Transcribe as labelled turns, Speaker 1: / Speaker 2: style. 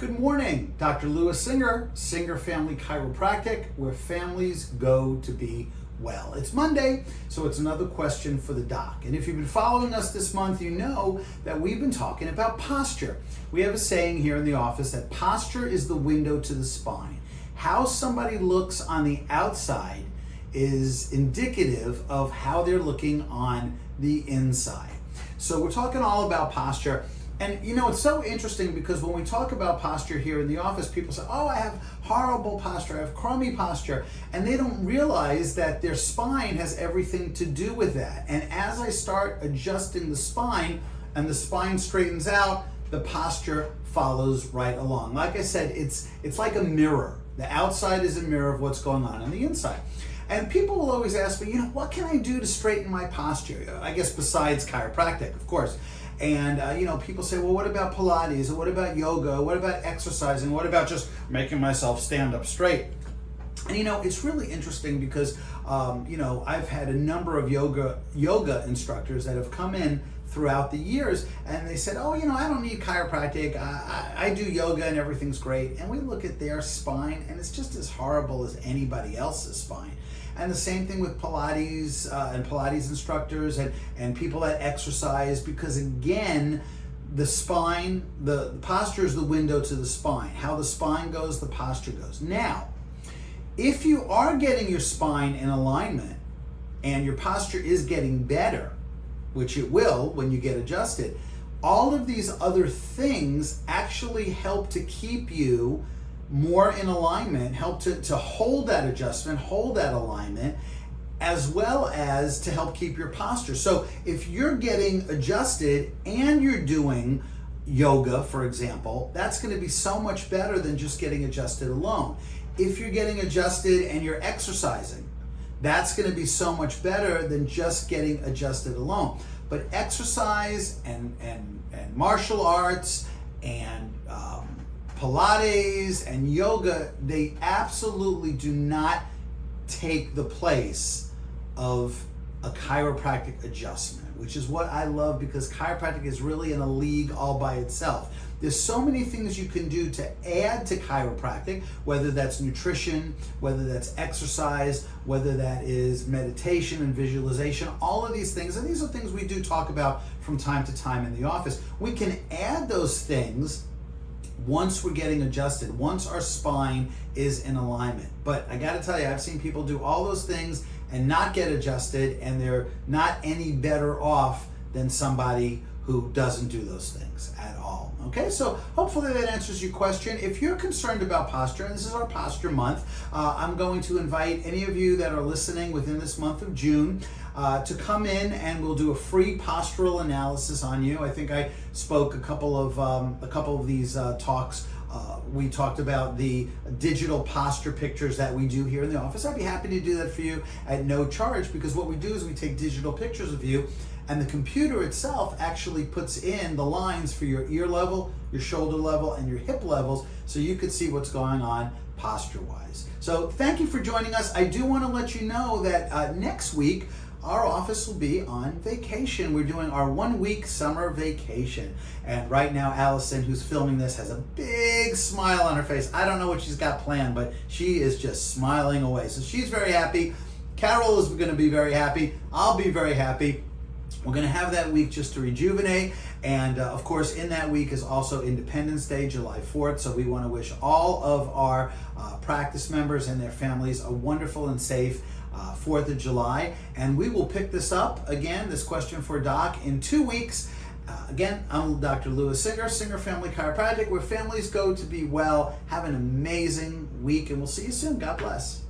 Speaker 1: Good morning, Dr. Louis Singer, Singer Family Chiropractic, where families go to be well. It's Monday, so it's another question for the doc. And if you've been following us this month, you know that we've been talking about posture. We have a saying here in the office that posture is the window to the spine. How somebody looks on the outside is indicative of how they're looking on the inside. So we're talking all about posture. And you know, it's so interesting because when we talk about posture here in the office, people say, oh, I have horrible posture, I have crummy posture. And they don't realize that their spine has everything to do with that. And as I start adjusting the spine and the spine straightens out, the posture follows right along. Like I said, it's like a mirror. The outside is a mirror of what's going on the inside. And people will always ask me, what can I do to straighten my posture? I guess besides chiropractic, of course. And people say, well, what about Pilates? Or what about yoga? What about exercising? What about just making myself stand up straight? And it's really interesting because I've had a number of yoga instructors that have come in throughout the years, and they said, oh, I don't need chiropractic. I do yoga and everything's great. And we look at their spine, and it's just as horrible as anybody else's spine. And the same thing with Pilates and Pilates instructors and people that exercise, because again, the spine, the posture is the window to the spine. How the spine goes, the posture goes. Now, if you are getting your spine in alignment and your posture is getting better, which it will when you get adjusted, all of these other things actually help to keep you more in alignment, help to hold that adjustment, hold that alignment, as well as to help keep your posture. So if you're getting adjusted and you're doing yoga, for example, that's going to be so much better than just getting adjusted alone. If you're getting adjusted and you're exercising, that's going to be so much better than just getting adjusted alone. But exercise and martial arts and Pilates and yoga, they absolutely do not take the place of a chiropractic adjustment, which is what I love, because chiropractic is really in a league all by itself. There's so many things you can do to add to chiropractic, whether that's nutrition, whether that's exercise, whether that is meditation and visualization, all of these things. And these are things we do talk about from time to time in the office. We can add those things once we're getting adjusted, once our spine is in alignment. But I gotta tell you, I've seen people do all those things and not get adjusted, and they're not any better off than somebody who doesn't do those things at all. Okay, so hopefully that answers your question. If you're concerned about posture, and this is our posture month, I'm going to invite any of you that are listening within this month of June to come in, and we'll do a free postural analysis on you. I think I spoke a couple of these talks. We talked about the digital posture pictures that we do here in the office. I'd be happy to do that for you at no charge, because what we do is we take digital pictures of you, and the computer itself actually puts in the lines for your ear level, your shoulder level, and your hip levels, so you could see what's going on posture-wise. So thank you for joining us. I do want to let you know that next week, our office will be on vacation. We're doing our 1-week summer vacation. And right now, Allison, who's filming this, has a big smile on her face. I don't know what she's got planned, but she is just smiling away. So she's very happy. Carol is going to be very happy. I'll be very happy. We're going to have that week just to rejuvenate. And of course, in that week is also Independence Day, July 4th. So we want to wish all of our practice members and their families a wonderful and safe 4th of July. And we will pick this up again, this question for Doc, in 2 weeks. Again, I'm Dr. Louis Singer, Singer Family Chiropractic, where families go to be well. Have an amazing week, and we'll see you soon. God bless.